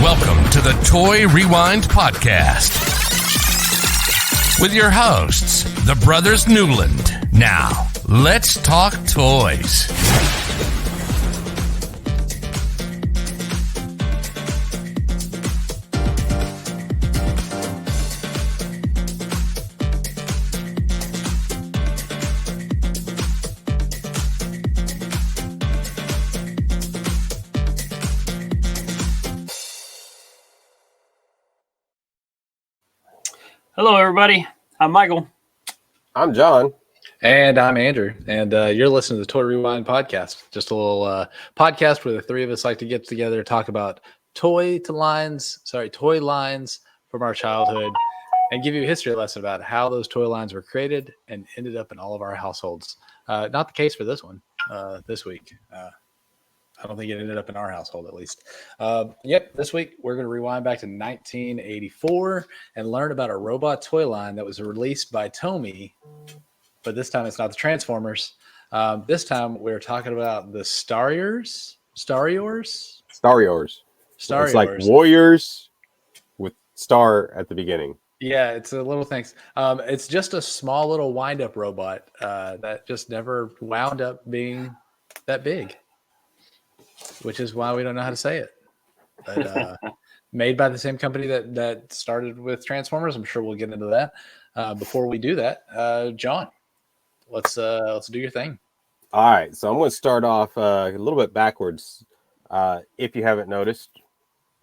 Welcome to the Toy Rewind Podcast with your hosts, the Brothers Newland. Now, let's talk toys. Hello, everybody. I'm Michael. I'm John. And I'm Andrew. And you're listening to the Toy Rewind Podcast. Just a little podcast where the three of us like to get together, talk about toy lines from our childhood, and give you a history lesson about how those toy lines were created and ended up in all of our households. Not the case for this one, this week. I don't think it ended up in our household, at least. This week we're going to rewind back to 1984 and learn about a robot toy line that was released by TOMY, but this time it's not the Transformers. This time we're talking about the Starriors. It's like warriors with star at the beginning. Yeah, it's a little things. It's just a small little wind-up robot that just never wound up being that big, which is why we don't know how to say it. But made by the same company that started with Transformers. I'm sure we'll get into that. Before we do that, John, let's do your thing. All right, so I'm going to start off a little bit backwards. If you haven't noticed,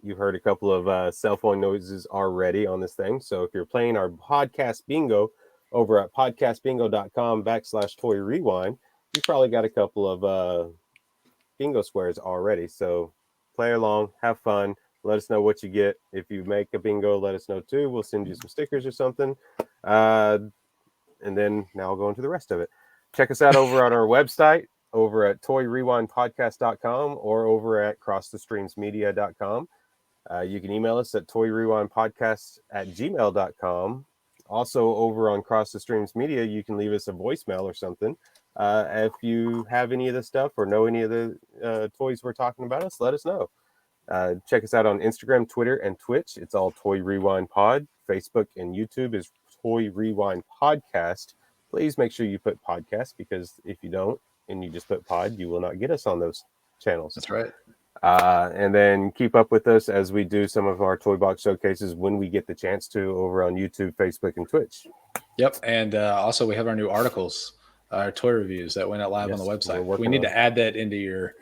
you've heard a couple of cell phone noises already on this thing. So if you're playing our podcast bingo over at podcastbingo.com/toy rewind, you probably got a couple of bingo squares already. So play along, have fun, let us know what you get. If you make a bingo, let us know too. We'll send you some stickers or something. And then now I'll go into the rest of it. Check us out over on our website, over at toyrewindpodcast.com or over at crossthestreamsmedia.com. You can email us at toyrewindpodcast@gmail.com. Also over on Cross the Streams Media, you can leave us a voicemail or something. If you have any of this stuff or know any of the toys we're talking about, let us know. Check us out on Instagram, Twitter, and Twitch. It's all Toy Rewind Pod. Facebook and YouTube is Toy Rewind Podcast. Please make sure you put podcast, because if you don't and you just put pod, you will not get us on those channels. That's right. And then keep up with us as we do some of our toy box showcases when we get the chance to over on YouTube, Facebook, and Twitch. Yep. And also we have our new articles, our toy reviews that went out live on the website. We need to add that into your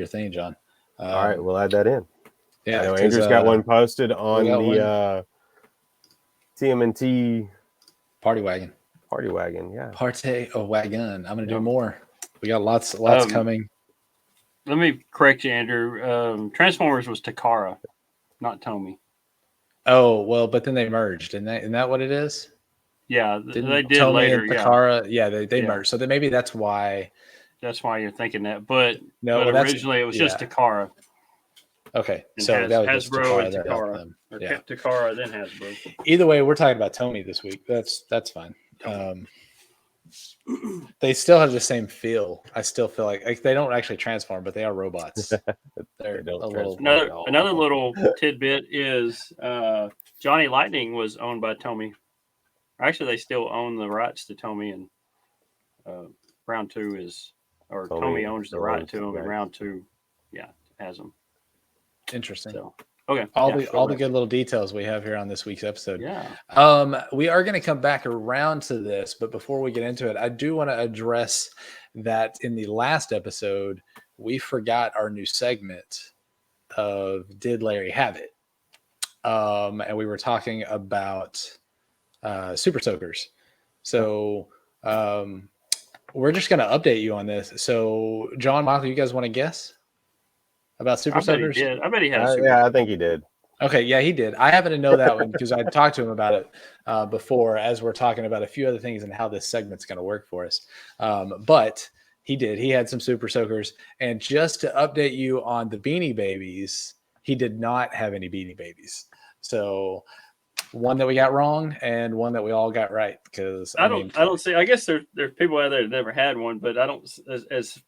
thing, John. All right, we'll add that in. Yeah, I know Andrew's got one posted on the TMNT Party Wagon. Yeah. Party wagon. I'm going to do more. We got lots coming. Let me correct you, Andrew. Transformers was Takara, not TOMY. Oh, well, but then they merged. Isn't that what it is? Yeah, they did TOMY later. And Takara, they merged. So then maybe that's why. That's why you're thinking that. But originally it was just Takara. Okay, and so that was Hasbro and Takara. Or Takara, then Hasbro. Either way, we're talking about TOMY this week. That's fine. They still have the same feel. I still feel like they don't actually transform, but they are robots. Another little tidbit is Johnny Lightning was owned by TOMY. Actually, they still own the rights to TOMY, and Round 2 is, or TOMY owns the right to them, and Round 2, has them. Interesting. So, okay. All the good little details we have here on this week's episode. Yeah. We are going to come back around to this, but before we get into it, I do want to address that in the last episode, we forgot our new segment of Did Larry Have It? And we were talking about Super Soakers. So we're just going to update you on this. So John, Michael, you guys want to guess about Super Soakers? I bet he has. Yeah, I think he did. Okay, yeah, he did. I happen to know that one because I talked to him about it before, as we're talking about a few other things and how this segment's going to work for us. But he did. He had some Super Soakers. And just to update you on the Beanie Babies, he did not have any Beanie Babies. So one that we got wrong and one that we all got right. Because I don't see. I guess there's people out there that never had one, but I don't as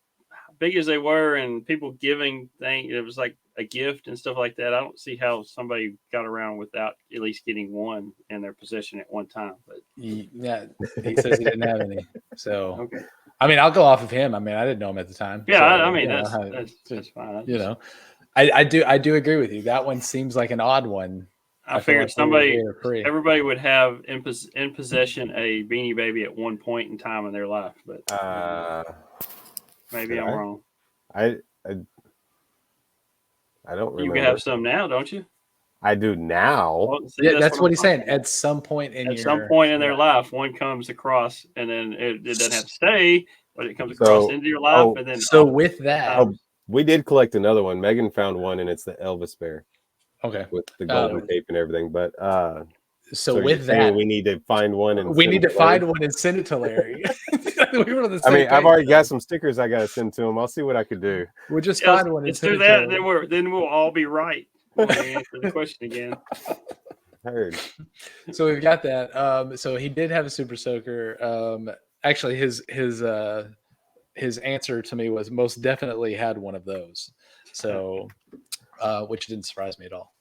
big as they were and people giving things. It was like a gift and stuff like that, I don't see how somebody got around without at least getting one in their possession at one time. But Yeah, he says he didn't have any. So, okay, I mean, I'll go off of him. I mean, I didn't know him at the time. yeah, so, I mean you know, that's fine. I do agree with you. That one seems like an odd one. I feel figured like everybody would have in possession a Beanie Baby at one point in time in their life, but maybe I'm wrong. I don't remember. You can have some now, don't you? I do now. Well, see, Yeah, that's what he's saying. about. At some point in their life, one comes across, and then it doesn't have to stay, but it comes across into your life, and then with that, we did collect another one. Megan found one, and it's the Elvis bear. Okay, with the golden tape and everything. But so with that, we need to find one, and we need to find one and send it to Larry. I mean, I've already got some stickers I got to send to him. I'll see what I could do. We'll just find one. Let's do that, and then we'll all be right when we answer the question again. Heard. So we've got that. So he did have a Super Soaker. Actually, his answer to me was most definitely had one of those. So, which didn't surprise me at all.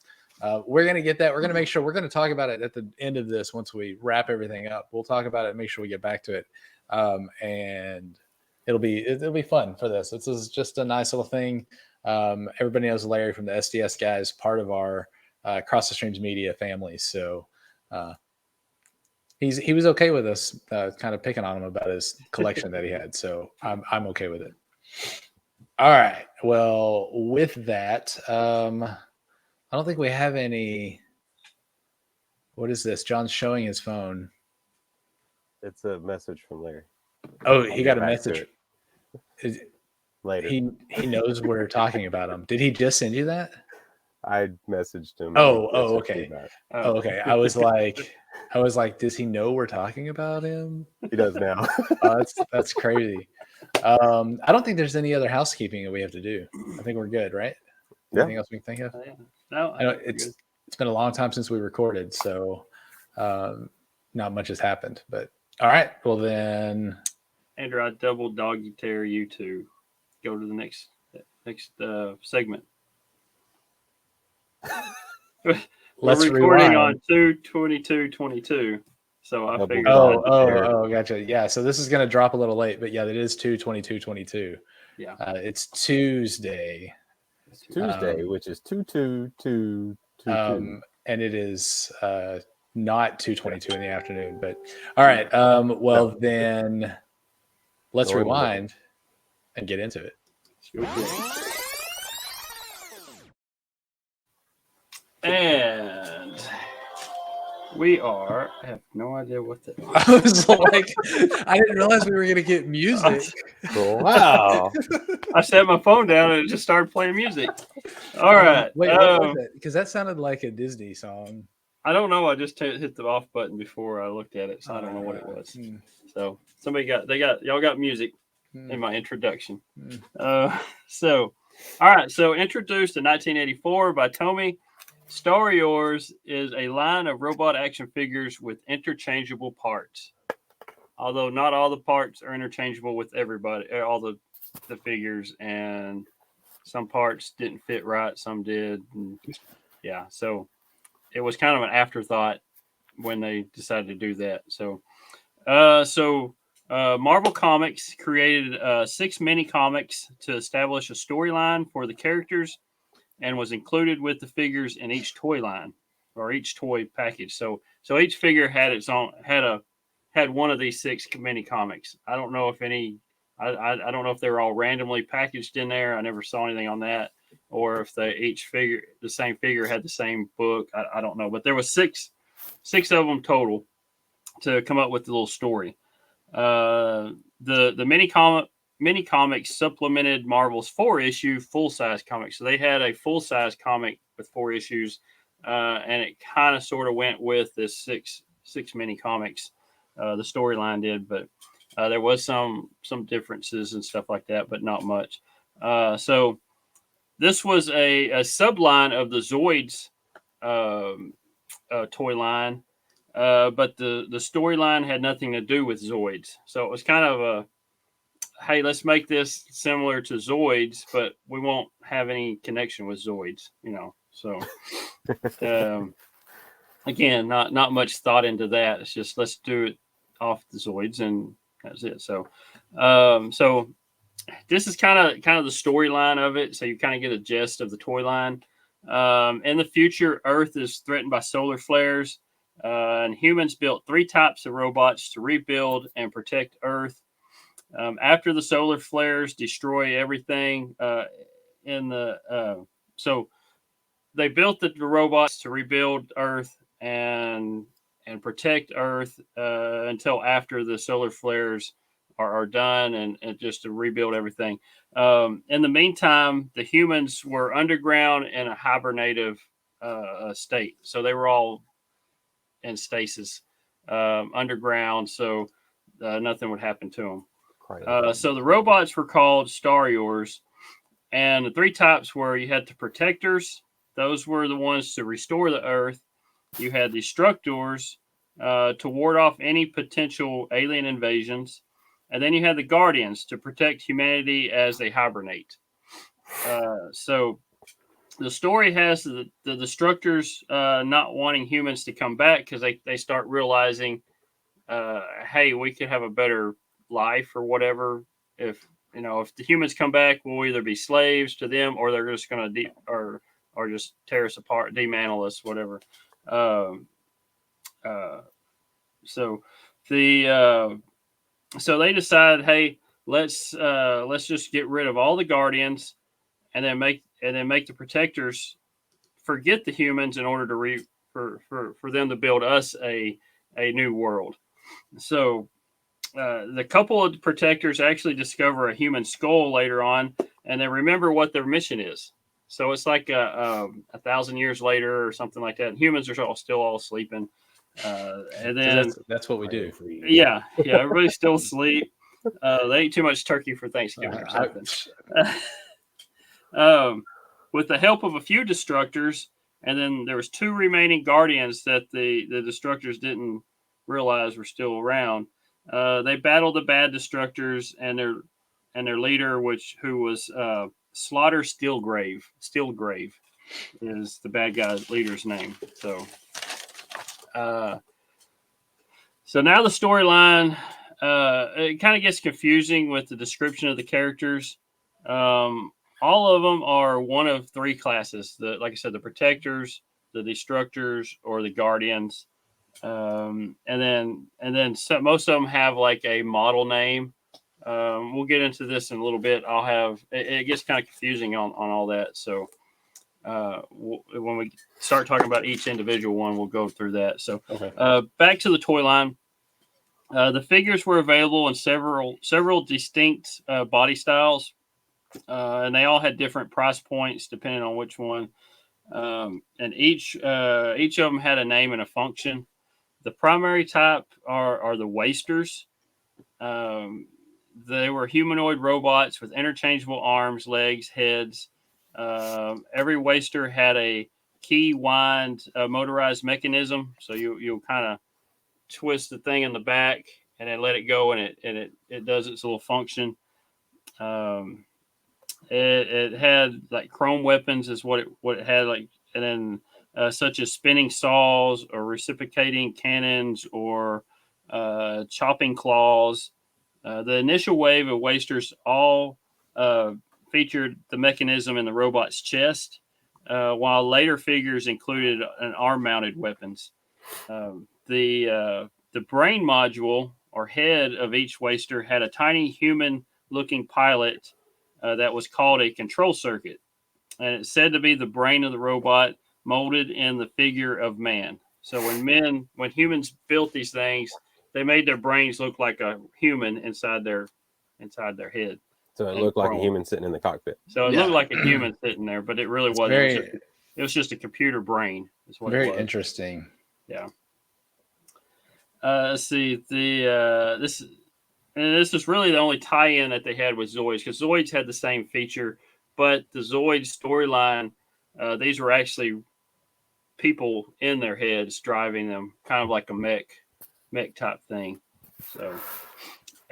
We're going to get that. We're going to make sure we're going to talk about it at the end of this. Once we wrap everything up, we'll talk about it and make sure we get back to it. And it'll be fun for this. This is just a nice little thing. Everybody knows Larry from the SDS guys, part of our Cross the Streams Media family. So he was okay with us kind of picking on him about his collection that he had. So I'm okay with it. All right. Well, with that, I don't think we have any. What is this? John's showing his phone. It's a message from Larry. Oh, he got a message. Later. He knows we're talking about him. Did he just send you that? I messaged him. Okay. Okay. I was like, does he know we're talking about him? He does now. That's crazy. I don't think there's any other housekeeping that we have to do. I think we're good, right? Anything else we can think of? No, I know it's been a long time since we recorded, so not much has happened. But all right, well then, Andrew, I double doggy dare you to go to the next segment. Let's recording rewind. On 2/22/22, so I figured. Oh, gotcha. Yeah, so this is going to drop a little late, but yeah, it is 2/22/22. Yeah, it's Tuesday. It's Tuesday, which is 2/2/2/2. And it is not 2:22 in the afternoon. But all right, then let's rewind and get into it. And we are. I have no idea what that. I was like, I didn't realize we were going to get music. Wow! I set my phone down and it just started playing music. All right. Wait, what was it? Because that sounded like a Disney song. I don't know. I just hit the off button before I looked at it, so I don't know what it was. So y'all got music in my introduction. So, all right. So introduced in 1984 by TOMY, Starriors is a line of robot action figures with interchangeable parts. Although not all the parts are interchangeable with everybody, all the figures, and some parts didn't fit right, some did. And yeah, so it was kind of an afterthought when they decided to do that. So Marvel Comics created 6 mini comics to establish a storyline for the characters, and was included with the figures in each toy line or each toy package. So each figure had its own had one of these 6 mini comics. I don't know if any. I don't know if they were all randomly packaged in there. I never saw anything on that, or if the same figure had the same book. I don't know, but there was six of them total to come up with the little story. The mini comics supplemented Marvel's 4-issue full-size comic. So they had a full-size comic with 4 issues, and it kind of sort of went with this six mini comics. The storyline did, but there was some differences and stuff like that, but not much. So this was a subline of the Zoids toy line, but the storyline had nothing to do with Zoids. So it was kind of hey, let's make this similar to Zoids, but we won't have any connection with Zoids, So, again, not much thought into that. It's just let's do it off the Zoids, and that's it. So, so this is kind of the storyline of it. So you kind of get a gist of the toy line. In the future, Earth is threatened by solar flares, and humans built 3 types of robots to rebuild and protect Earth. After the solar flares destroy everything so they built the robots to rebuild Earth and protect Earth until after the solar flares are done, and just to rebuild everything. In the meantime, the humans were underground in a hibernative state, so they were all in stasis underground, so nothing would happen to them. So the robots were called Starriors, and the 3 types were: you had the Protectors; those were the ones to restore the Earth. You had the Destructors to ward off any potential alien invasions, and then you had the Guardians to protect humanity as they hibernate. So the story has the Destructors not wanting humans to come back because they start realizing, hey, we could have a better life or whatever. If the humans come back, we'll either be slaves to them, or they're just going to or just tear us apart, demantle us, whatever. So they decide, hey, let's just get rid of all the Guardians, and then make the Protectors forget the humans in order to for them to build us a new world. So the couple of Protectors actually discover a human skull later on, and they remember what their mission is. So it's like 1,000 years later or something like that. And humans are still all sleeping, and then that's what we do. Yeah, everybody's still asleep. They ate too much turkey for Thanksgiving or something. With the help of a few Destructors, and then there was 2 remaining Guardians that the Destructors didn't realize were still around. They battled the bad Destructors and their leader, who was Slaughter Steelgrave. Steelgrave is the bad guy's leader's name. So now the storyline, it kind of gets confusing with the description of the characters. All of them are one of 3 classes. Like I said, the Protectors, the Destructors, or the Guardians. And then most of them have like a model name. We'll get into this in a little bit. It gets kind of confusing on all that. So when we start talking about each individual one, we'll go through that. So back to the toy line. The figures were available in several distinct body styles, and they all had different price points depending on which one. And each of them had a name and a function. The primary type are the Wasters. They were humanoid robots with interchangeable arms, legs, heads. Every Waster had a key wind motorized mechanism, so you'll kind of twist the thing in the back and then let it go, and it does its little function. It had like chrome weapons is what it had, like, and then such as spinning saws or reciprocating cannons or chopping claws. The initial wave of Wasters all featured the mechanism in the robot's chest, while later figures included an arm-mounted weapons. The brain module or head of each Waster had a tiny human-looking pilot that was called a control circuit, and it's said to be the brain of the robot molded in the figure of man. So when humans built these things, they made their brains look like a human inside their head. So it looked like a human sitting in the cockpit. So it looked like a human sitting there, but it really wasn't. It was just a computer brain. Is what very it was. Interesting. Yeah. Let's see. This is really the only tie-in that they had with Zoids, because Zoids had the same feature, but the Zoid storyline, these were actually people in their heads driving them, kind of like a mech type thing. So,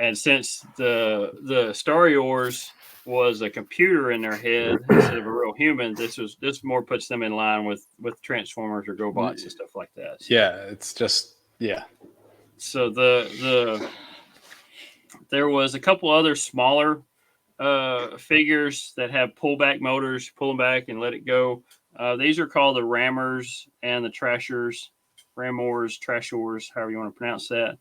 and since the Starriors was a computer in their head instead of a real human, this more puts them in line with Transformers or GoBots and stuff like that. So, yeah, it's just So there was a couple other smaller figures that have pullback motors, pull them back and let it go. These are called the Rammers and the Trashers, Rammors, Trashers, however you want to pronounce that.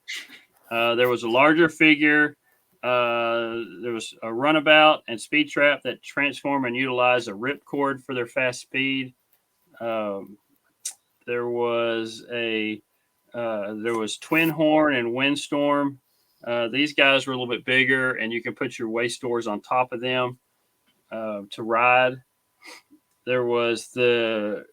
There was a larger figure. There was a runabout and speed trap that transform and utilize a ripcord for their fast speed. There was Twin Horn and Windstorm. These guys were a little bit bigger, and you can put your waste doors on top of them to ride. There was the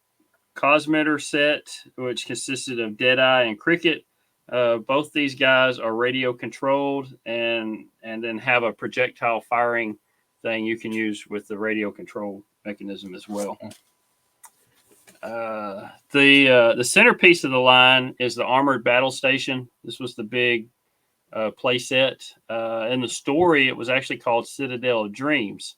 Cosmeter set, which consisted of Deadeye and Cricket. Both these guys are radio controlled and then have a projectile firing thing you can use with the radio control mechanism as well. The centerpiece of the line is the Armored Battle Station. This was the big play set. In the story, it was actually called Citadel of Dreams,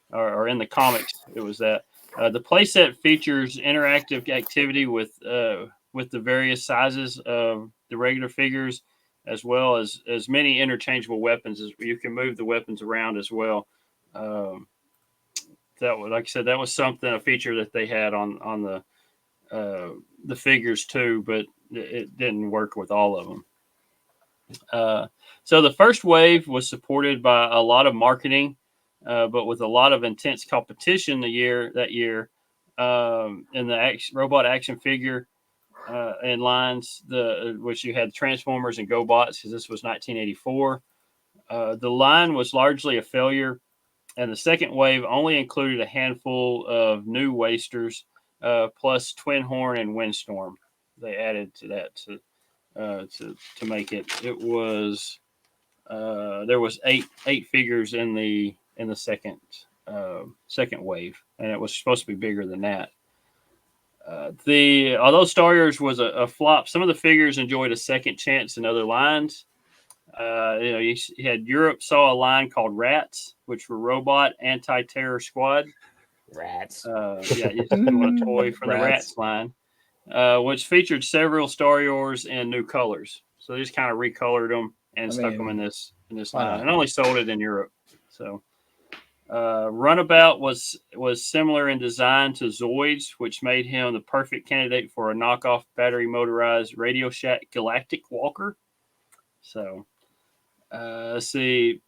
or in the comics, it was that. The playset features interactive activity with the various sizes of the regular figures, as well as many interchangeable weapons. As you can move the weapons around as well. That was, like I said, that was a feature that they had on the figures too, but it didn't work with all of them. So the first wave was supported by a lot of marketing. But with a lot of intense competition that year, in the robot action figure and lines, which you had Transformers and GoBots, because this was 1984. The line was largely a failure, and the second wave only included a handful of new wasters, plus Twin Horn and Windstorm. They added to that to make it. It was there was eight figures in the second wave, and it was supposed to be bigger than that. Although Starriors was a flop, some of the figures enjoyed a second chance in other lines. You had Europe saw a line called Rats, which were robot anti-terror squad. Rats. You just want a toy from the Rats line, which featured several Starriors in new colors. So they just kind of recolored them and stuck them in this line, and only sold it in Europe. So. Runabout was similar in design to Zoids, which made him the perfect candidate for a knockoff battery motorized Radio Shack Galactic Walker. So, let's see.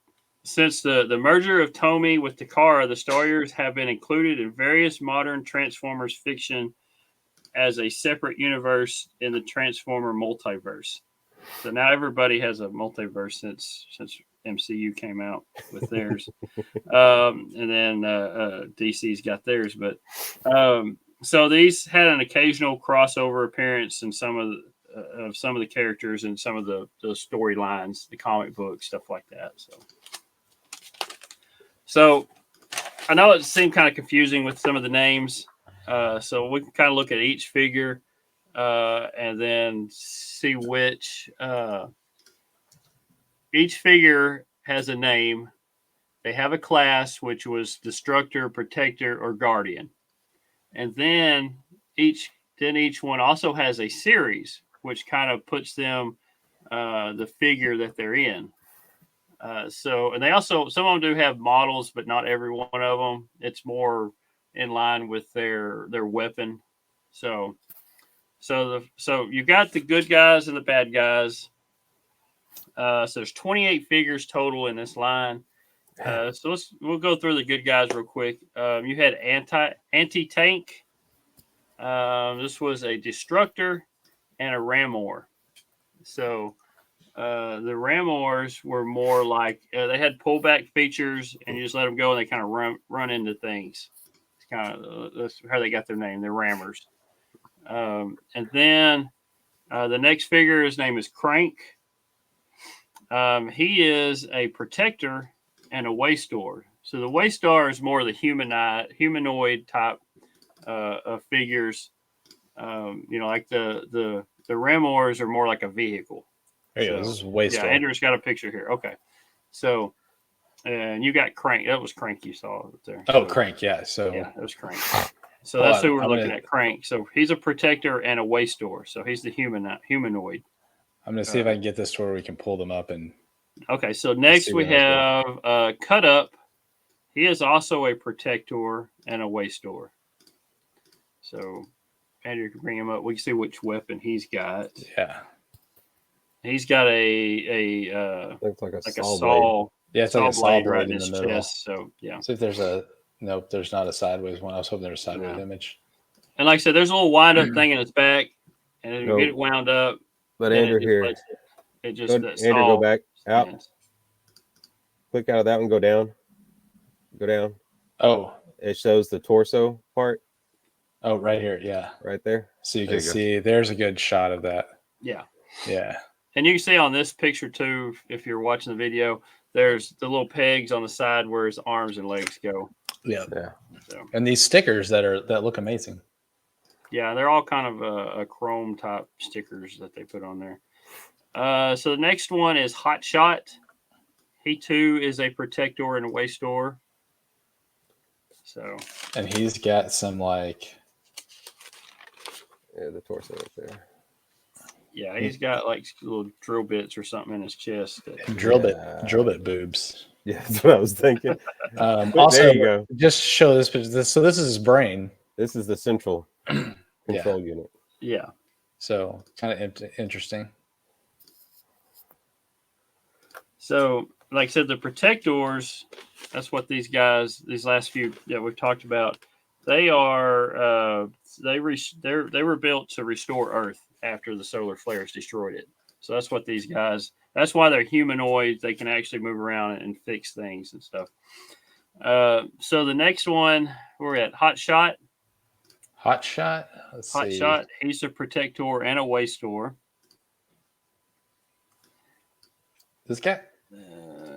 Since the merger of TOMY with Takara, the Starriors have been included in various modern Transformers fiction as a separate universe in the Transformer multiverse. So now everybody has a multiverse since MCU came out with theirs, and then DC's got theirs. But so these had an occasional crossover appearance in some of the characters and some of the storylines, the comic books, stuff like that. So I know it seemed kind of confusing with some of the names. So we can kind of look at each figure and then see which. Each figure has a name. They have a class, which was Destructor, Protector, or Guardian. And then each one also has a series, which kind of puts them the figure that they're in. And they also, some of them do have models, but not every one of them. It's more in line with their weapon. So you got the good guys and the bad guys. So there's 28 figures total in this line. So we'll go through the good guys real quick. You had anti-tank. This was a Destructor and a Ramor. So the Ramors were more like they had pullback features, and you just let them go, and they kind of run into things. It's kind of that's how they got their name. They're Rammers. And then the next figure, his name is Crank. He is a Protector and a Waystar. So the Waystar is more the humanoid type of figures. Like the Ramors are more like a vehicle. There you go. This is Waystar. Yeah, Andrew's got a picture here. Okay. So, and you got Crank. That was Crank you saw there. Oh, So, Crank, yeah. So yeah, that was Crank. So Hold that's on, who we're I'm looking gonna- at, Crank. So he's a protector and a waste door. So he's the humanoid. I'm gonna see if I can get this to where we can pull them up and Okay, so next see we where have Cut Up. He is also a protector and a waste door. So Andrew can bring him up. We can see which weapon he's got. yeah. He's got a Looks like a like a saw blade. saw. Yeah, it's like a saw blade right in in the his middle. chest. So yeah. See if there's a nope, there's not a sideways one. I was hoping there was a sideways No. image. And like I said, there's a little wind up thing in its back, and if you No. get it wound up, But then Andrew it just here. lets it just Go, that Andrew, saw go back. Out. stands. Click out of that one. Go down. Go down. Oh, It shows the torso part oh, right here, yeah. right there. So you There can you go. see there's a good shot of that. Yeah. Yeah. And you can see on this picture too, if you're watching the video, there's the little pegs on the side where his arms and legs go. Yeah. Yeah. So And these stickers that look amazing. yeah, they're all kind of a chrome type stickers that they put on there. So the next one is Hot Shot. He too is a protector and a waste door. So And he's got some like Yeah, the torso right there. yeah, he's got like little drill bits or something in his chest. drill bit boobs. Yeah, that's what I was thinking. Also, there you go. just show this picture. So this is his brain. This is the central control unit. Yeah. So kind of interesting. So, like I said, the protectors, that's what these guys, these last few that we've talked about, they are, they were built to restore Earth after the solar flares destroyed it. So that's what these guys, that's why they're humanoids. They can actually move around and fix things and stuff. So the next one, we're at Hot Shot. Hot Shot. Let's Hot see. Shot, he's a protector and a waste door. This guy.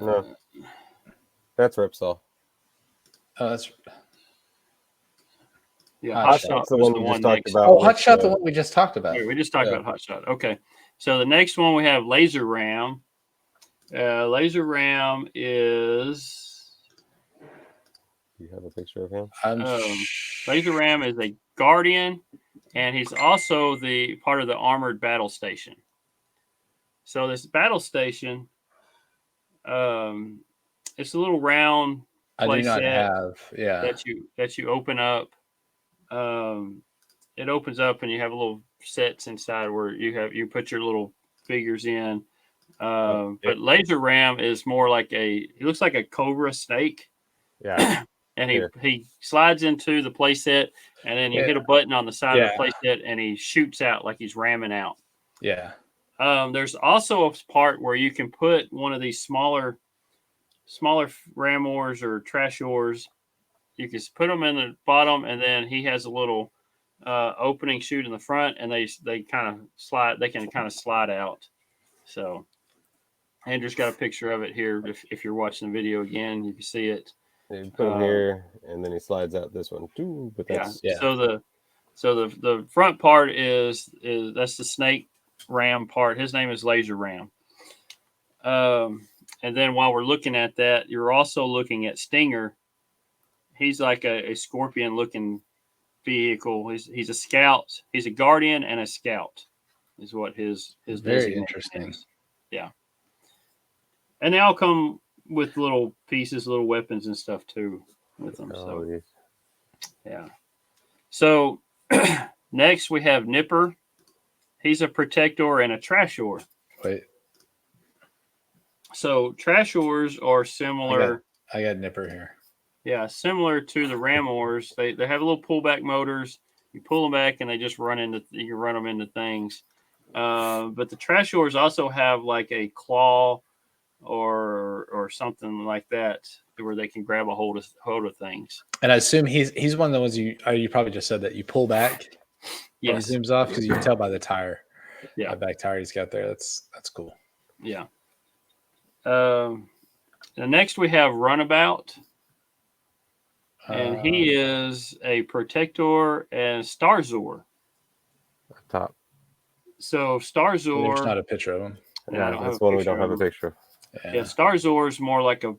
No, that's Ripsaw. Oh, that's Yeah, Hot Hot Shot. Shot That's the was one the we one just talked next. about. oh, Hot with, Shot, the one we just talked about. Yeah, we just talked Yeah. about Hot Shot. Okay. So the next one we have Laser Ram. Laser Ram is Do you have a picture of him? Laser Ram is a guardian, and he's also the part of the armored battle station. So this battle station, it's a little round I do play not set have. Yeah. that you open up. It opens up and you have a little sets inside where you put your little figures in. But Laser Ram is more like he looks like a cobra snake. Yeah. And Here. he slides into the playset, and then you hit a button on the side of the playset, and he shoots out like he's ramming out. Yeah. There's also a part where you can put one of these smaller rammors or trashors. You can put them in the bottom, and then he has a little opening chute in the front, and they kind of slide. They can kind of slide out. So Andrew's got a picture of it here. If you're watching the video again, you can see it. You put him here, and then he slides out this one too. But that's So the front part is that's the snake ram part. His name is Laser Ram. And then while we're looking at that, you're also looking at Stinger. He's like a scorpion looking vehicle. He's a scout. He's a guardian and a scout is what his Very designation interesting. is. Yeah. And they all come with little pieces, little weapons and stuff too with them. So yes. yeah. So next we have Nipper. He's a protector and a trashor. Wait, So trashors are similar. I got Nipper here. Yeah, similar to the Ramors. They have little pullback motors. You pull them back and they just you can run them into things. But the trashors also have like a claw or something like that where they can grab a hold of things. And I assume he's one of the ones you probably just said that you pull back. Yes. He zooms off because you can tell by the tire. Yeah. That back tire he's got there. That's cool. Yeah. The next we have Runabout. And he is a protector and Starzor. Top. So Starzor. There's not a picture of him. Yeah, I Yeah, don't that's have a one we picture don't have a of him. picture of. Yeah, Starriors is more like a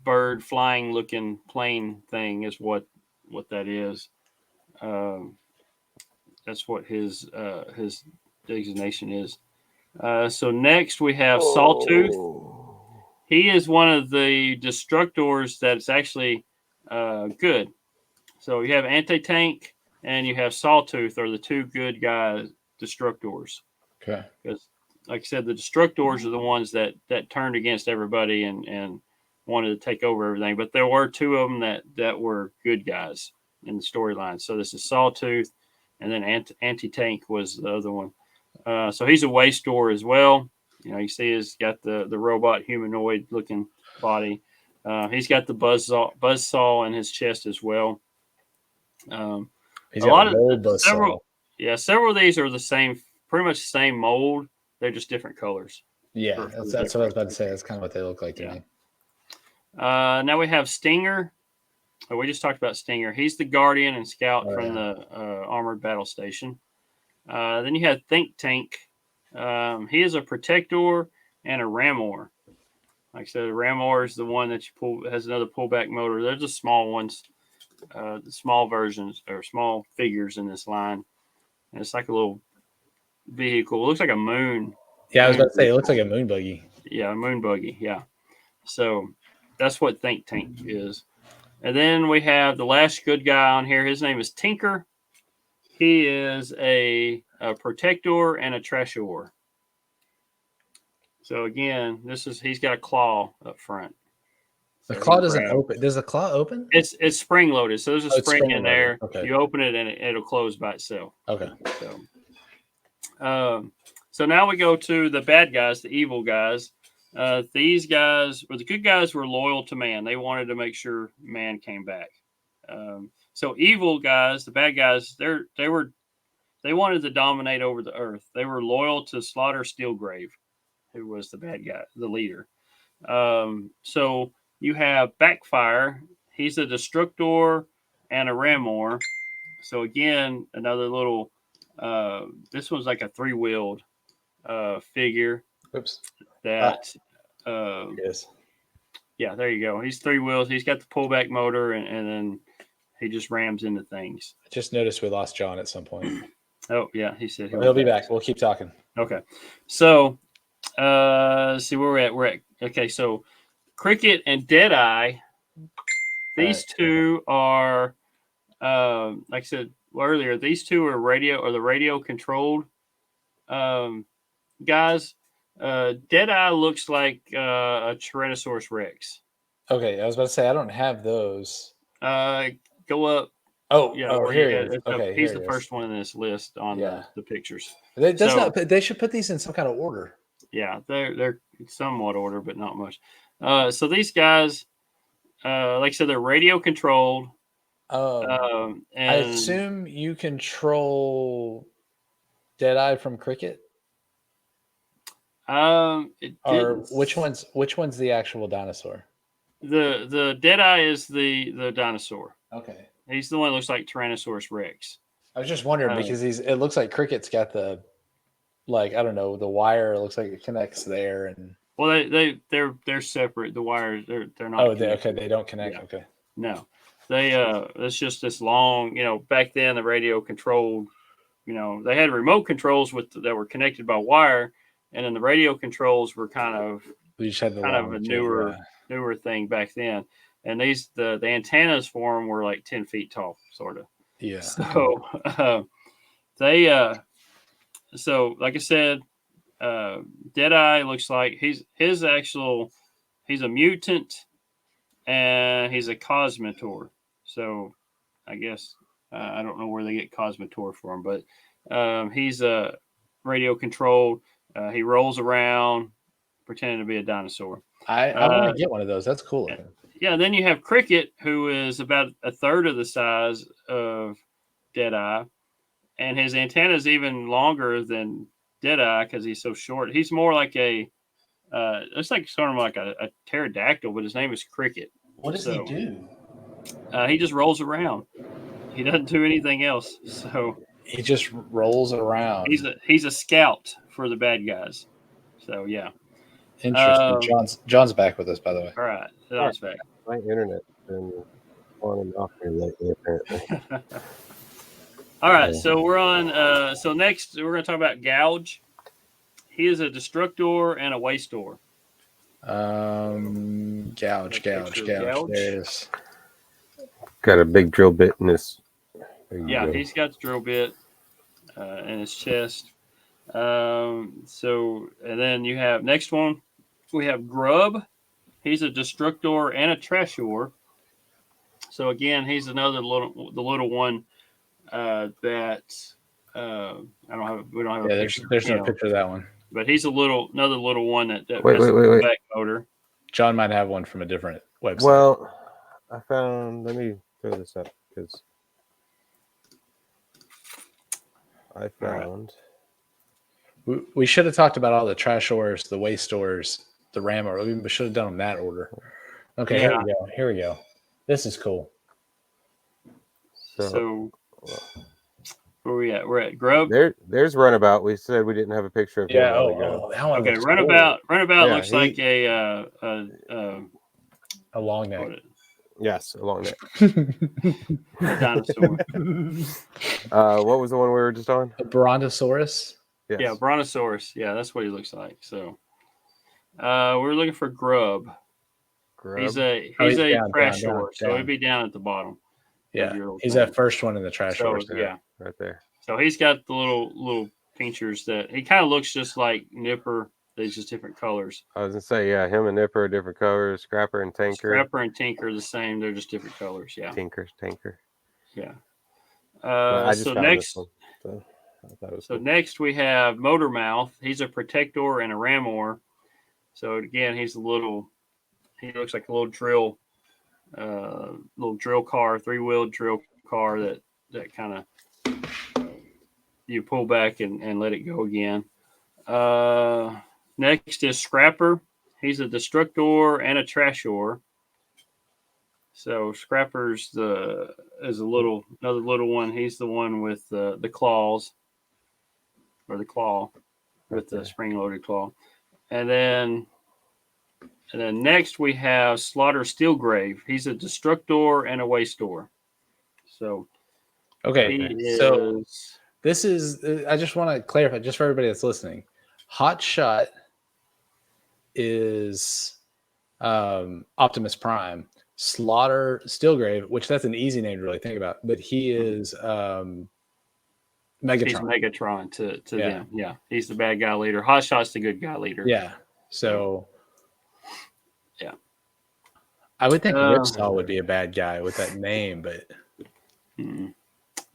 bird flying looking plane thing is what that is. That's what his designation is. So next we have Sawtooth. He is one of the destructors that's actually good. So you have Anti-Tank and you have Sawtooth are the two good guys destructors. Okay. Because, like I said, the destructors are the ones that turned against everybody and wanted to take over everything. But there were two of them that were good guys in the storyline. So this is Sawtooth, and then Anti-Tank was the other one. So he's a waste store as well. You know, you see he's got the robot humanoid looking body. He's got the buzzsaw in his chest as well. He's got a gold several buzzsaw. of these are the same, pretty much the same mold. They're just different colors. Yeah, that's what I was about to say. That's kind of what they look like to me. Now we have Stinger. We just talked about Stinger. He's the guardian and scout from the armored battle station. Then you have Think Tank. He is a protector and a ramor. Like I said, a ramor is the one that you pull, has another pullback motor. They're the small ones, the small versions or small figures in this line. And it's like a little vehicle. It looks like a moon. Yeah, I was about to say, it looks like a moon buggy. Yeah, a moon buggy. Yeah. So that's what Think Tank is. And then we have the last good guy on here. His name is Tinker. He is a protector and a trashor. So again, he's got a claw up front. The claw doesn't open. Does the claw open? It's spring loaded. So there's a spring in there. Okay. You open it and it'll close by itself. Okay. So now we go to the bad guys, the evil guys. These guys, the good guys were loyal to man. They wanted to make sure man came back. So evil guys, the bad guys, they wanted to dominate over the earth. They were loyal to Slaughter Steelgrave, who was the bad guy, the leader. So you have Backfire. He's a destructor and a ramor. So again, another little. This one's like a 3-wheeled figure. Oops. That. Yes. Yeah, there you go. He's 3 wheels. He's got the pullback motor, and then he just rams into things. I just noticed we lost John at some point. Oh yeah, he said he'll be back. We'll keep talking. Okay, so see where we're at. We're at okay. So Cricket and Deadeye. These two are, like I said earlier, these two are the radio controlled guys. Deadeye looks like a Tyrannosaurus Rex. Okay, I was about to say I don't have those. Go up. Oh, yeah. Here he is. Okay, he's the first one in this list on the pictures. They should put these in some kind of order. Yeah, they're somewhat order, but not much. So these guys, like I said, they're radio controlled. And I assume you control Deadeye from Cricket. Or which one's the actual dinosaur? The Deadeye is the dinosaur. Okay. He's the one that looks like Tyrannosaurus Rex. I was just wondering because it looks like Cricket's got the, like, I don't know, the wire. It looks like it connects there, and well, they're separate. The wires they're not. Oh, they don't connect. Yeah. Okay. No, they it's just this long. You know, back then the radio controlled. You know, they had remote controls that were connected by wire, and then the radio controls were kind of a newer thing back then. And the antennas for them were like 10 feet tall, sort of. Yeah. So so like I said, Deadeye looks like he's a mutant and he's a Cosmotor. So I guess I don't know where they get Cosmotor from, but he's a radio controlled. He rolls around pretending to be a dinosaur. I want to get one of those. That's cool. Yeah, then you have Cricket, who is about a third of the size of Deadeye, and his antenna is even longer than Deadeye because he's so short. He's more like it's like sort of like a pterodactyl, but his name is Cricket. What does he do? He just rolls around. He doesn't do anything else. So he just rolls around. He's a scout for the bad guys. So yeah. Interesting. John's back with us, by the way. All right, John's back. My internet's been on and off here lately, apparently. All right, so we're on. So next, we're going to talk about Gouge. He is a destructor and a wastor. Gouge. There it is. Got a big drill bit in this. Yeah, he's got the drill bit in his chest. So, and then you have next one. We have Grub. He's a destructor and a trashor. So again, he's the little one that we don't have a picture. There's no picture of that one. But he's another little one that wait. back motor. John might have one from a different website. Well, let me throw this up because I found. We should have talked about all the trashors, the wastors, the rammer. We should have done them in that order. Okay, Yeah. Here we go. This is cool. So where are we at? We're at Grub. There's Runabout. We said we didn't have a picture of him. Yeah. That one looks Runabout. cool. Runabout looks like a long neck. Yes, a long neck. Dinosaur. What was the one we were just on? A Brontosaurus. Yes. Yeah, Brontosaurus. Yeah, that's what he looks like. So we're looking for Grub. He's a trashor, so he'd be down at the bottom. Yeah, he's that first one in the trashor. So, yeah, right there. So he's got the little pinchers that he kind of looks just like Nipper. They're just different colors. I was gonna say, yeah, him and Nipper are different colors. Scrapper and Tinker. Scrapper and Tinker are the same. They're just different colors. Yeah. Tinker. Yeah. So next. Cool. Next we have Motormouth. He's a protector and a ramor. So again, he looks like a little drill car, 3-wheeled drill car that kind of you pull back and let it go again. Next is Scrapper. He's a destructor and a trashor. So Scrapper's another little one. He's the one with the claws, or the claw, with the spring-loaded claw. And then next we have Slaughter Steelgrave. He's a destructor and a wastor. So so this is. I just want to clarify, just for everybody that's listening. Hot Shot is Optimus Prime. Slaughter Steelgrave, which that's an easy name to really think about, but he is Megatron. He's Megatron to them. Yeah, he's the bad guy leader. Hot Shot's the good guy leader. Yeah. So, yeah, I would think Ripsaw would be a bad guy with that name, but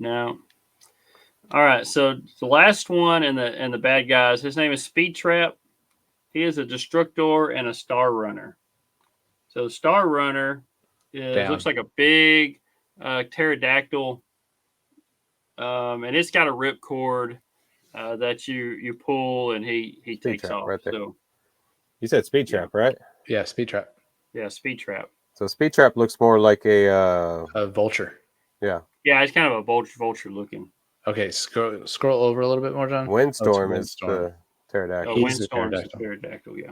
no. All right, so the last one and the bad guys. His name is Speed Trap. He is a destructor and a Star Runner. So the Star Runner looks like a big pterodactyl, and it's got a ripcord that you pull, and he takes off. Right there. So you said Speed Trap, right? Yeah, Speed Trap. Yeah, Speed Trap. So Speed Trap looks more like a vulture. Yeah. Yeah, it's kind of a vulture looking. Okay, scroll over a little bit more, John. Windstorm is the pterodactyl. Windstorm is the pterodactyl, yeah.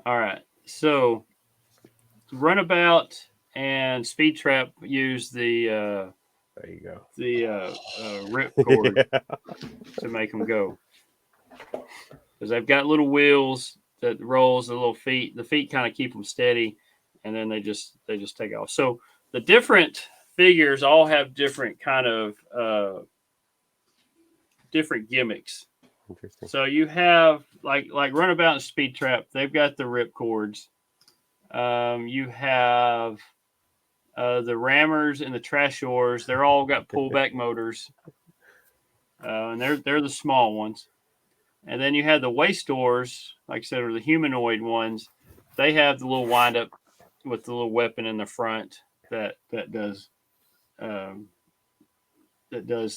All right, so Runabout and Speed Trap use the there you go, the ripcord to make them go, because they've got little wheels that rolls the little feet. The feet kind of keep them steady, and then they just take off. So the different figures all have different kind of different gimmicks. Interesting. So you have like Runabout and Speed Trap. They've got the rip cords. You have the rammers and the trashors. They're all got pullback motors, and they're the small ones. And then you have the wastors, like I said, are the humanoid ones. They have the little wind up with the little weapon in the front that does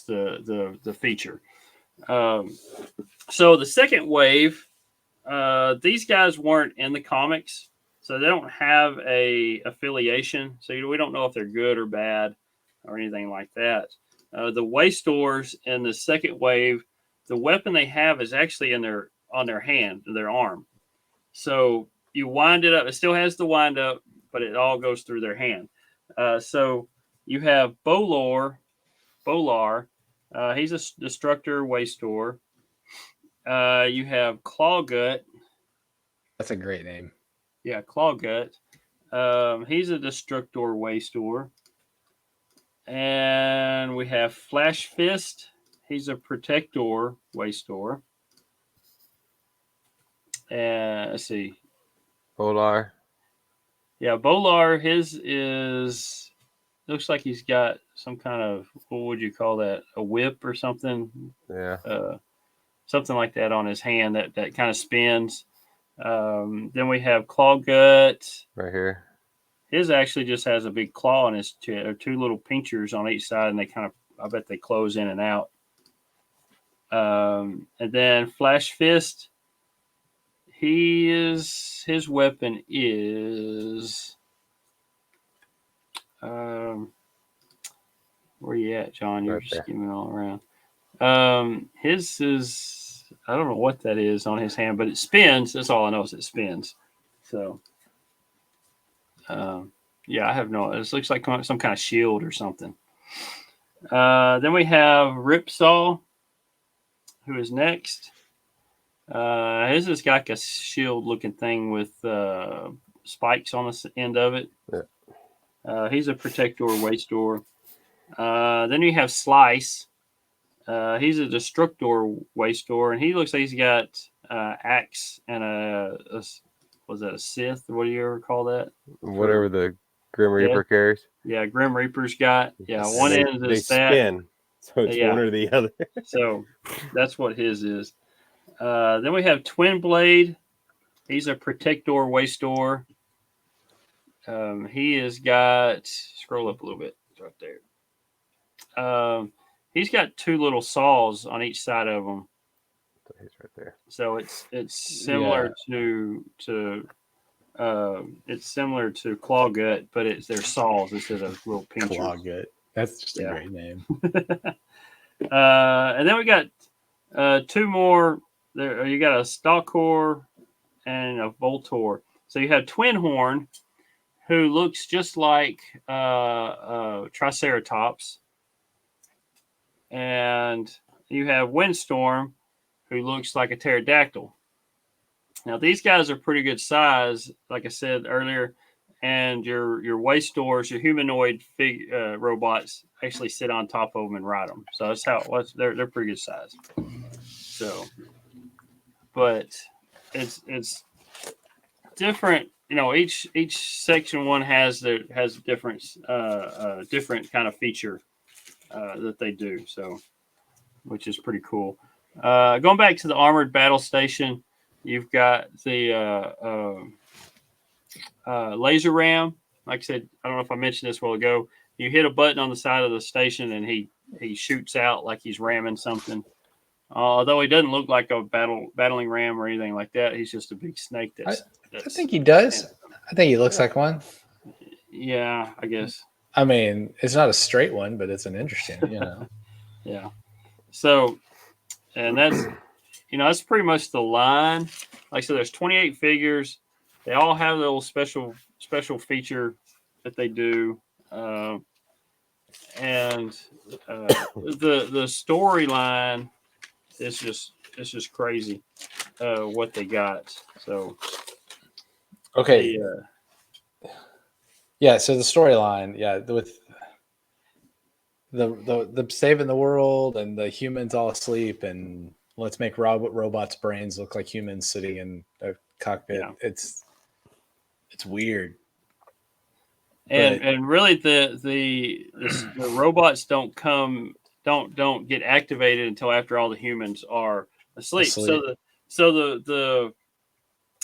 the feature. So the second wave, these guys weren't in the comics, so they don't have a affiliation. So we don't know if they're good or bad or anything like that. The wastors in the second wave, the weapon they have is actually in on their hand, their arm. So you wind it up. It still has the wind up, but it all goes through their hand. So you have Bolar. He's a destructor wasteor. You have Clawgut. That's a great name. Yeah, Clawgut. He's a destructor wasteor. And we have Flash Fist. He's a protector wasteor. And let's see. Polar. Yeah, Bolar, his is looks like he's got some kind of, what would you call that? A whip or something? Yeah. Something like that on his hand that kind of spins. Then we have Clawgut. Right here. His actually just has a big claw on his chest, or two little pinchers on each side, and they kind of, I bet they close in and out. And then Flash Fist, his weapon is, where you at, John? You're Right just there. skimming all around. His is, I don't know what that is on his hand, but it spins. That's all I know is it spins. So, yeah, I have no. It looks like some kind of shield or something. Then we have Ripsaw, who is next. His has got like a shield-looking thing with spikes on the end of it. Yeah. He's a protector wasteor. Then you have Slice. He's a destructor wasteor, and he looks like he's got axe and was that a Sith? What do you ever call that? Whatever the Grim Reaper carries. Yeah, Grim Reaper's got. Yeah, one end They is that. spin, so it's Yeah. one or the other. So that's what his is. Then we have Twin Blade. He's a protector wasteor. He has got, scroll up a little bit. It's right there. He's got two little saws on each side of him. He's right there. So it's similar to Clawgut, but they're saws instead of little pinchers. Clawgut. That's just a great name. And then we got two more. There, you got a Stalkor and a Voltor. So you have Twin Horn, who looks just like Triceratops, and you have Windstorm, who looks like a pterodactyl. Now these guys are pretty good size, like I said earlier, and your wasteors, your humanoid robots, actually sit on top of them and ride them. So that's how they're pretty good size. So, but it's different. You know, each section one has different kind of feature that they do. So, which is pretty cool. Going back to the armored battle station, you've got the laser ram. Like I said, I don't know if I mentioned this a while ago. You hit a button on the side of the station, and he shoots out like he's ramming something. Although he doesn't look like a battling ram or anything like that. He's just a big snake. I think he does. I think he looks like one. Yeah, I guess. I mean, it's not a straight one, but it's an interesting, Yeah. So, and that's, that's pretty much the line. Like I said, there's 28 figures. They all have a little special feature that they do. And the storyline is just crazy what they got. So okay. So the storyline, with the saving the world and the humans all asleep, and let's make robots' brains look like humans sitting in a cockpit. Yeah. It's weird. And really the robots don't get activated until after all the humans are asleep. So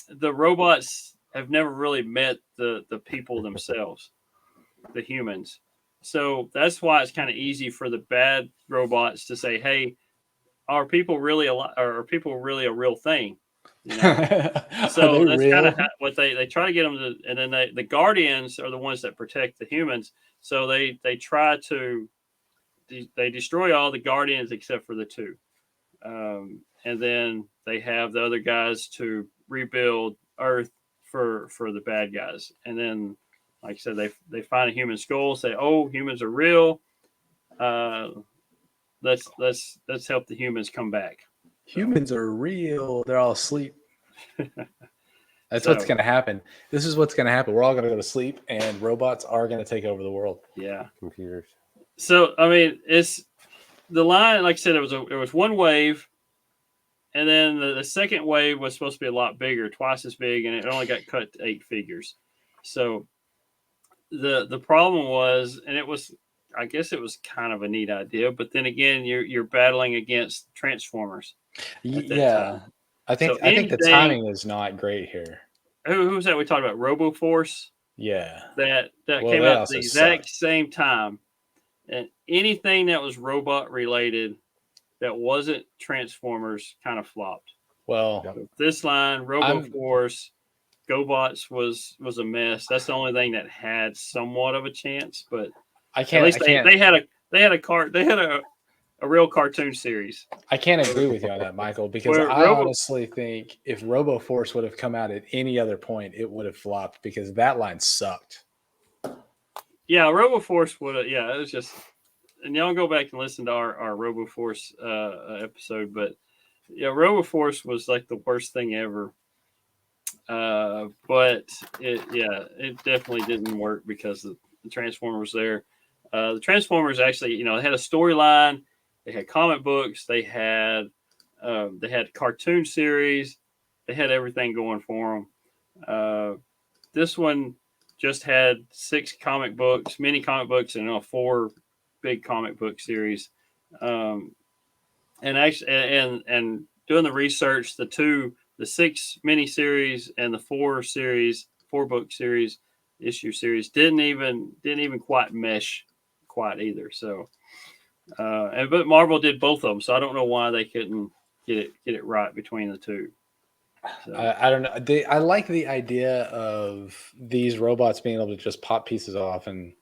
the robots have never really met the people themselves, the humans. So that's why it's kind of easy for the bad robots to say, "Hey, are people really a real thing?" So that's kind of what they try to get them to. And then the Guardians are the ones that protect the humans. So they try to they destroy all the Guardians except for the two. and then they have the other guys to rebuild Earth for the bad guys. And then, like I said, they find a human skull, say, "Oh, humans are real. Let's help the humans come back." Humans are real. They're all asleep. That's what's going to happen. This is what's going to happen. We're all going to go to sleep, and robots are going to take over the world. Yeah, computers. So I mean, it's the line. Like I said, it was one wave, and then the second wave was supposed to be a lot bigger, twice as big, and it only got cut to 8 figures. So the problem was, and it was, I guess it was kind of a neat idea, but then again, you're battling against Transformers. Yeah, I think the timing is not great here. Who was that we talked about? RoboForce. Yeah, that came out at the exact same time, and anything that was robot related that wasn't Transformers kind of flopped. Well, this line, RoboForce, GoBots was a mess. That's the only thing that had somewhat of a chance, but at least they had a real cartoon series. I can't agree with you on that, Michael, because I honestly think if RoboForce would have come out at any other point, it would have flopped because that line sucked. Yeah, RoboForce would have. Yeah, it was just, and y'all go back and listen to our RoboForce episode, but yeah, RoboForce was like the worst thing ever. But it definitely didn't work because the Transformers there. The Transformers actually, they had a storyline. They had comic books. They had cartoon series. They had everything going for them. This one just had 6 comic books, mini comic books, and 4 big comic book series. And actually, and doing the research, the 6 mini series and the 4 book series, issue series didn't even quite mesh quite either. So. But Marvel did both of them, so I don't know why they couldn't get it right between the two. So. I don't know. I like the idea of these robots being able to just pop pieces off and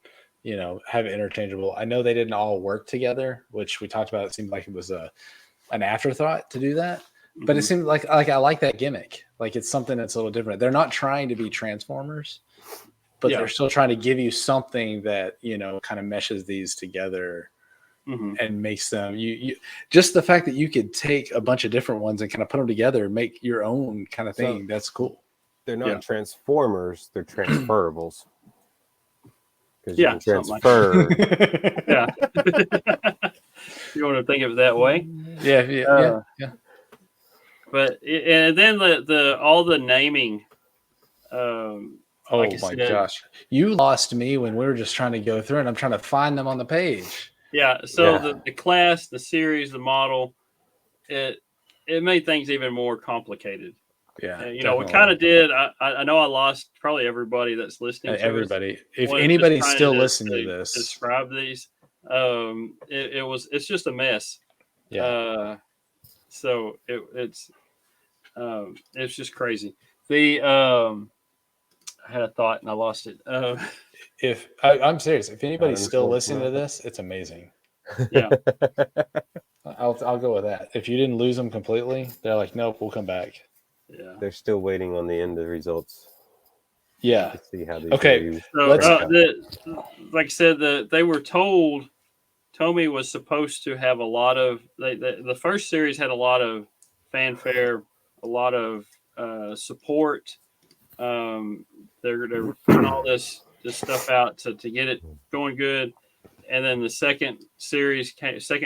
have it interchangeable. I know they didn't all work together, which we talked about. It seemed like it was an afterthought to do that, but it seemed like I like that gimmick. Like it's something that's a little different. They're not trying to be Transformers, but they're still trying to give you something that kind of meshes these together. And makes them you just the fact that you could take a bunch of different ones and kind of put them together and make your own kind of thing. That's cool. They're not Transformers, they're transferables. Because you can transfer. Yeah. You want to think of it that way? Yeah. But and then the all the naming. Oh my gosh, you lost me when we were just trying to go through and I'm trying to find them on the page. Yeah, so the class, the series, the model, it made things even more complicated. Yeah, we kind of did. I know I lost probably everybody that's listening. Everybody, if anybody's still listening to this, describe these. It's just a mess. Yeah. So it's just crazy. I had a thought and I lost it. If I'm serious, if anybody's still listening to this, it's amazing. Yeah, I'll go with that. If you didn't lose them completely, they're like, nope, we'll come back. Yeah, they're still waiting on the end of the results. Yeah, to see how these so, like I said, they were told TOMY was supposed to have a lot of. The first series had a lot of fanfare, a lot of support. They're putting all this stuff out to get it going good, and then the second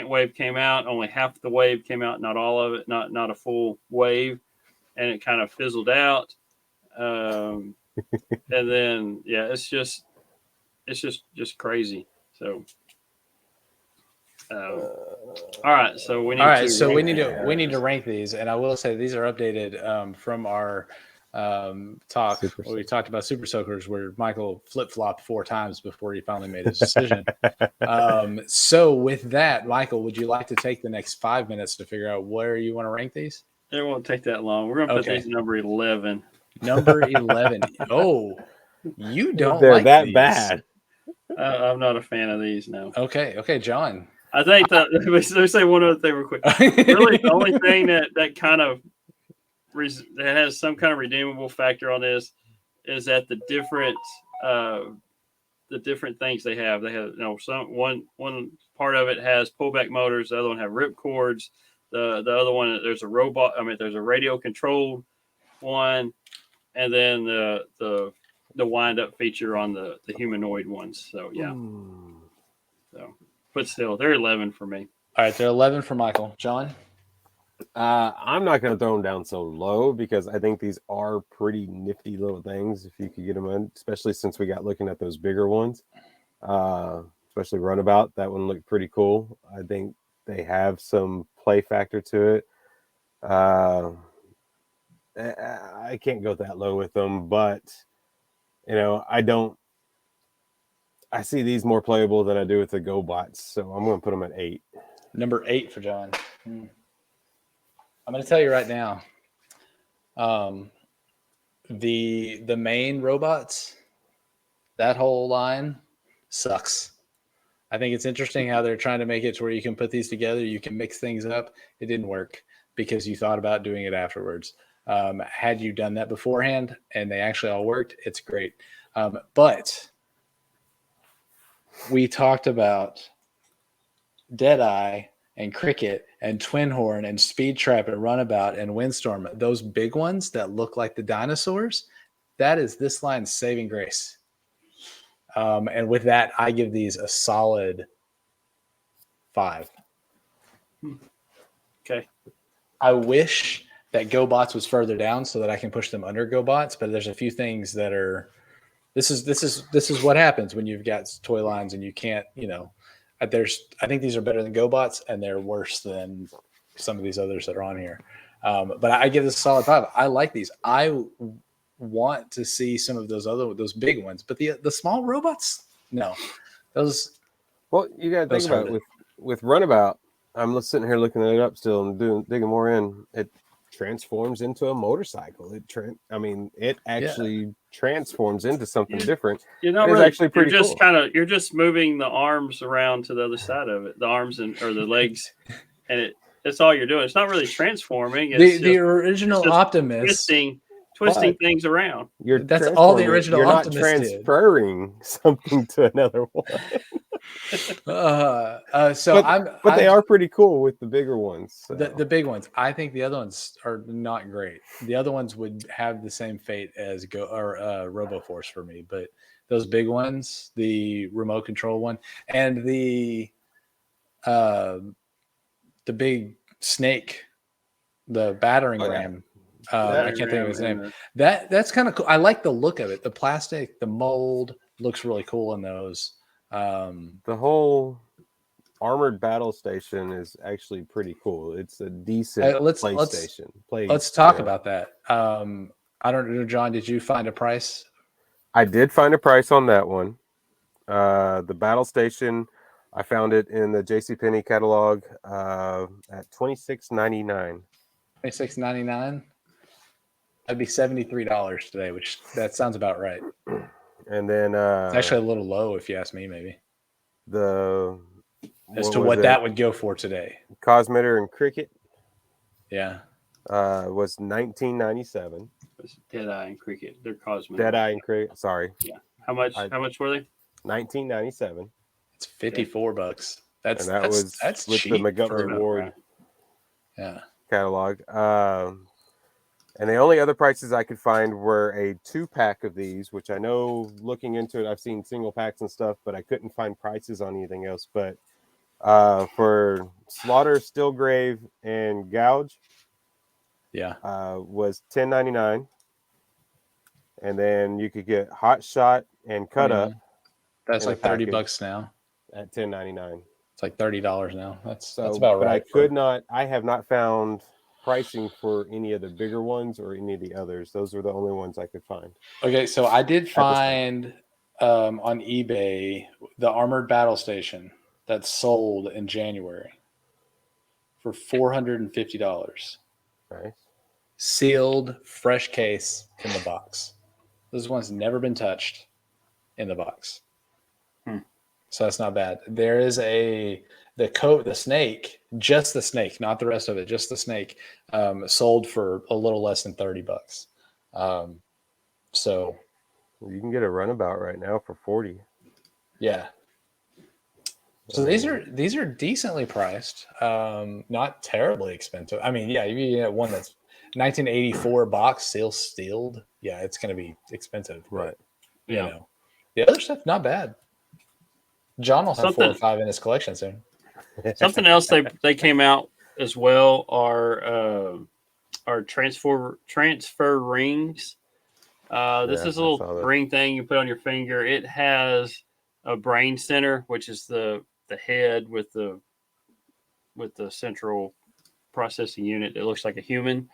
wave came out. Only half the wave came out, not all of it, not a full wave, and it kind of fizzled out. And then it's just crazy. So, all right, so we need to rank these, and I will say these are updated from our. Talk where we talked about Super Soakers, where Michael flip-flopped 4 times before he finally made his decision. So with that, Michael, would you like to take the next 5 minutes to figure out where you want to rank these? It won't take that long. We're gonna put these number 11. Number 11. Oh, you don't they're like that these. bad. I'm not a fan of these. No. Okay, John. I think that let's say one other thing real quick. Really, the only thing that kind of that has some kind of redeemable factor on this is that the different things they have. They have one part of it has pullback motors. The other one have rip cords. The other one there's a robot. I mean, there's a radio controlled one, and then the wind up feature on the humanoid ones. So yeah. So, but still, they're 11 for me. All right, they're 11 for Michael. John? I'm not going to throw them down so low because I think these are pretty nifty little things if you could get them in, especially since we got looking at those bigger ones. Especially Runabout. That one looked pretty cool. I think they have some play factor to it. I can't go that low with them, but I see these more playable than I do with the GoBots, so I'm going to put them at 8. Number 8 for John. I'm going to tell you right now, the main robots, that whole line sucks. I think it's interesting how they're trying to make it to where you can put these together, you can mix things up. It didn't work because you thought about doing it afterwards. Had you done that beforehand and they actually all worked, it's great. But we talked about Deadeye and Cricket and Twin Horn and Speed Trap and Runabout and Windstorm, those big ones that look like the dinosaurs, that is this line's saving grace. And with that, I give these a solid 5. Okay. I wish that GoBots was further down so that I can push them under GoBots, but there's a few things that are. This is what happens when you've got toy lines and you can't. I think these are better than GoBots and they're worse than some of these others that are on here. But I give this a solid 5. I like these. I want to see some of those big ones, but the small robots, no, those. Well, you got to think about it. With Runabout. I'm sitting here looking it up still and digging more in. It transforms into a motorcycle. It actually transforms into something different. It's actually pretty cool. You're just moving the arms around to the other side of it, the arms or the legs, and that's all you're doing. It's not really transforming. It's the original Optimus twisting things around. That's all the original You're Optimus not transferring something to another one. But they are pretty cool with the bigger ones. So. The big ones. I think the other ones are not great. The other ones would have the same fate as RoboForce for me, but those big ones, the remote control one, and the big snake, the battering ram. I can't think of his name. That's kind of cool. I like the look of it. The plastic, the mold looks really cool in those. The whole armored battle station is actually pretty cool. It's a decent PlayStation. Let's talk about that. I don't know, John, did you find a price? I did find a price on that one. The battle station, I found it in the JCPenney catalog at $26.99. $26.99? That'd be $73 today, which that sounds about right. And then it's actually a little low if you ask me, maybe. As to what that would go for today. Cosmeter and Cricket. Yeah. Was $19.97. It's Deadeye and Cricket. They're Cosmeter. Deadeye and Cricket. Sorry. Yeah. How much were they? $19.97. It's $54. That's with cheap the Montgomery Ward catalog. And the only other prices I could find were a 2-pack of these, which I know looking into it, I've seen single packs and stuff, but I couldn't find prices on anything else. But for Slaughter, Stillgrave, and Gouge, was $10.99. And then you could get Hot Shot and Cut Up. That's like $30 now. At $10.99. It's like $30 now. That's about right. I have not found pricing for any of the bigger ones or any of the others. Those are the only ones I could find. Okay, so I did find on eBay the armored battle station that's sold in January for $450. Nice. Sealed, fresh case in the box. This one's never been touched in the box. So that's not bad. There is the snake, just the snake, not the rest of it, just the snake, sold for a little less than $30. So You can get a runabout right now for 40. yeah. So these are decently priced, not terribly expensive. I mean, yeah, you get one that's 1984 box, sealed. Yeah, it's going to be expensive, Right. But, you know, the other stuff not bad. John will have 4 or 5 in his collection soon. Something else they came out as well are transfer rings. This is a little ring thing you put on your finger. It has a brain center, which is the head with the central processing unit that looks like a human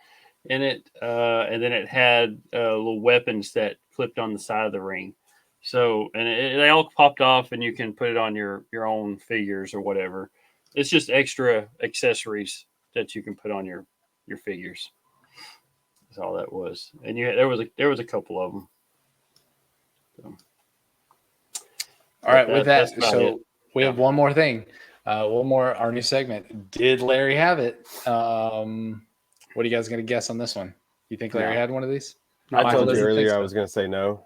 in it, and then it had little weapons that clipped on the side of the ring. So, and they all popped off, and you can put it on your own figures or whatever. It's just extra accessories that you can put on your figures. That's all that was. And there was a couple of them. So, all right, with that, so we have one more thing. Our new segment. Did Larry have it? What are you guys going to guess on this one? You think Larry had one of these? I told you earlier I was going to say no.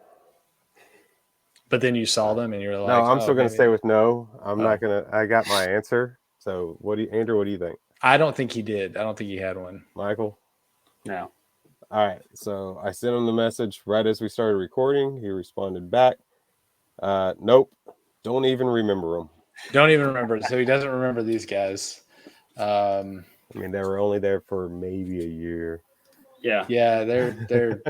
But then you saw them and you're like, no, I'm still going to stay with no. I'm not going to. I got my answer. So Andrew, what do you think? I don't think he did. I don't think he had one. Michael? No. All right. So I sent him the message right as we started recording. He responded back. Nope. Don't even remember them. Don't even remember. So he doesn't remember these guys. I mean, they were only there for maybe a year. Yeah. Yeah, they're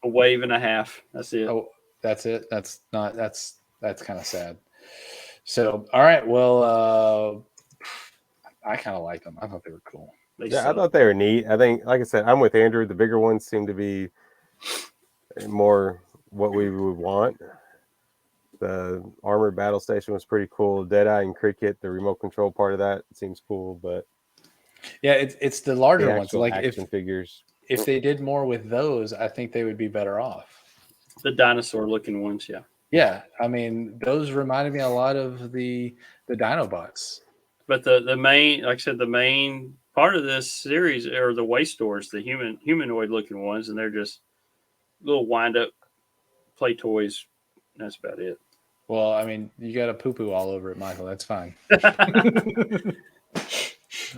a wave and a half. That's it. Oh, that's it. That's kind of sad. So, all right. Well, I kind of like them. I thought they were cool. I thought they were neat. I think, like I said, I'm with Andrew. The bigger ones seem to be more what we would want. The armored battle station was pretty cool. Deadeye and Cricket, the remote control part of that seems cool, but yeah, it's the larger ones. Like action figures. If they did more with those, I think they would be better off. The dinosaur looking ones, yeah. Yeah, I mean, those reminded me a lot of the Dinobots. But the main, like I said, the main part of this series are the waste stores, the humanoid looking ones, and they're just little wind up play toys. That's about it. Well, I mean, you got a poo-poo all over it, Michael. That's fine.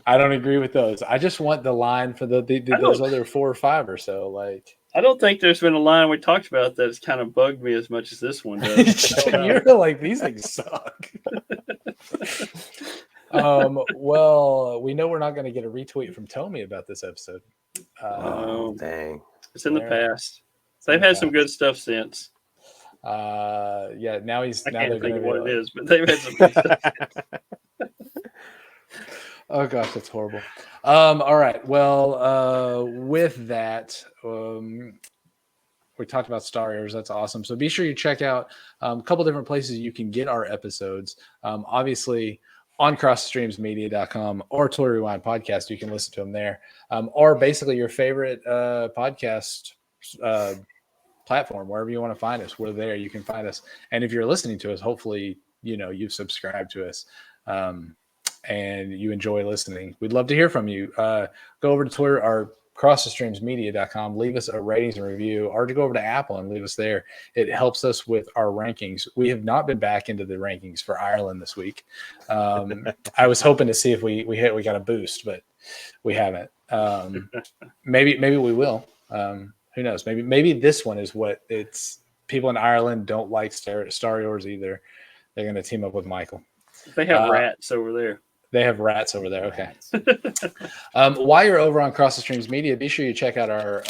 I don't agree with those. I just want the line for those other 4 or 5 or so. Like, I don't think there's been a line we talked about that's kind of bugged me as much as this one does. You're like, these things suck. Well, we know we're not going to get a retweet from TOMY about this episode. Dang. It's in the past. They've had some good stuff since. Yeah, now I can't think of what it is, but they've had some good stuff. Oh gosh, that's horrible. All right. Well, with that, we talked about Starriors. That's awesome. So be sure you check out a couple different places you can get our episodes. Obviously, on crossstreamsmedia.com or Toy Rewind Podcast, you can listen to them there. Or basically your favorite podcast platform, wherever you want to find us, we're there. You can find us. And if you're listening to us, hopefully, you've subscribed to us. And you enjoy listening. We'd love to hear from you. Go over to Twitter or crossthestreamsmedia.com, leave us a ratings and review, or to go over to Apple and leave us there. It helps us with our rankings. We have not been back into the rankings for Ireland this week. I was hoping to see if we got a boost, but we haven't. Maybe we will. Who knows? Maybe this one is what it's. People in Ireland don't like Starriors either. They're going to team up with Michael. They have rats over there. They have rats over there. Okay. While you're over on Cross the Streams Media, be sure you check out our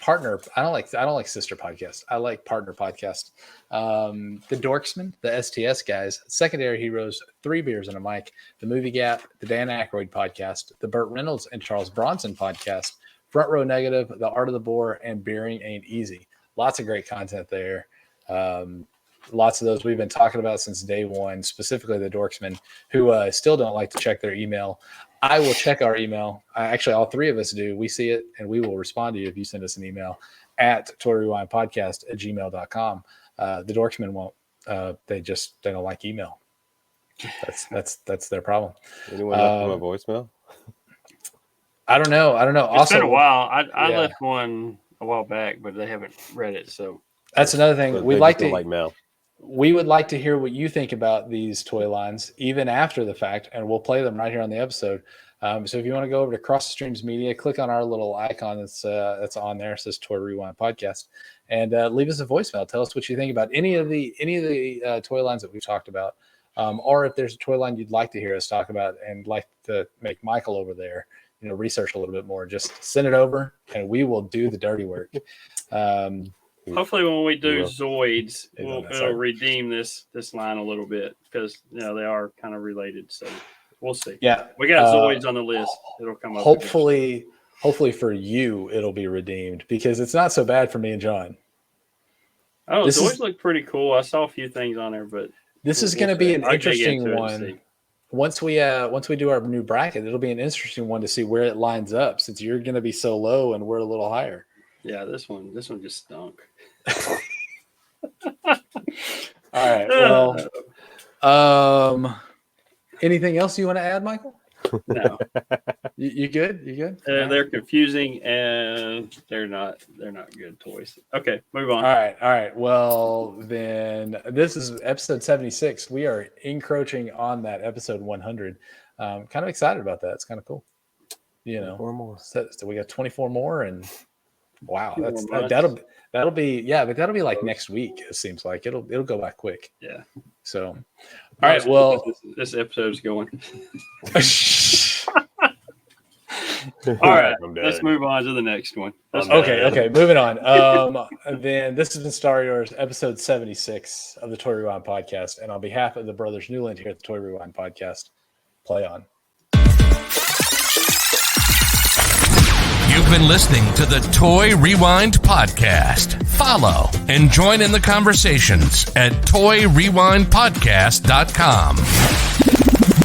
partner. I don't like sister podcast. I like partner podcast. The Dorksmen, the STS guys, Secondary Heroes, 3 Beers and a Mic, the Movie Gap, the Dan Aykroyd podcast, the Burt Reynolds and Charles Bronson podcast, Front Row Negative, The Art of the Boar, and Beering Ain't Easy. Lots of great content there. Lots of those we've been talking about since day one, specifically the Dorksmen, who still don't like to check their email. I will check our email. Actually, all 3 of us do. We see it, and we will respond to you if you send us an email at toyrewindpodcast@gmail.com. The Dorksmen won't. They don't like email. That's their problem. Anyone left them a voicemail? I don't know. It's been a while. I yeah. left one a while back, but they haven't read it. So that's another thing. So We'd they like just don't to like mail. We would like to hear what you think about these toy lines, even after the fact, and we'll play them right here on the episode. So if you want to go over to Cross the Streams Media, click on our little icon that's on there. It says Toy Rewind Podcast, and leave us a voicemail. Tell us what you think about any of the toy lines that we've talked about, or if there's a toy line you'd like to hear us talk about and like to make Michael over there, research a little bit more. Just send it over, and we will do the dirty work. Hopefully, when we do Zoids, It'll it'll redeem this line a little bit because they are kind of related. So we'll see. Yeah, we got Zoids on the list. It'll come up. Hopefully for you, it'll be redeemed because it's not so bad for me and John. Oh, Zoids look pretty cool. I saw a few things on there, but this is going to be an interesting one. Once we do our new bracket, it'll be an interesting one to see where it lines up since you're going to be so low and we're a little higher. Yeah, this one just stunk. All right. Well, anything else you want to add, Michael? No. You good? You good? They're confusing and they're not good toys. Okay, move on. All right. Well, then this is episode 76. We are encroaching on that episode 100. Kind of excited about that. It's kind of cool. 4 more. So we got 24 more, and wow, that'll be but that'll be like next week. It seems like it'll go by quick. Yeah. So, all right. Well, this episode's going. All right, let's move on to the next one. Okay, moving on. Then this has been Starriors, episode 76 of the Toy Rewind Podcast, and on behalf of the brothers Newland here at the Toy Rewind Podcast, play on. You've been listening to the Toy Rewind Podcast. Follow and join in the conversations at toyrewindpodcast.com.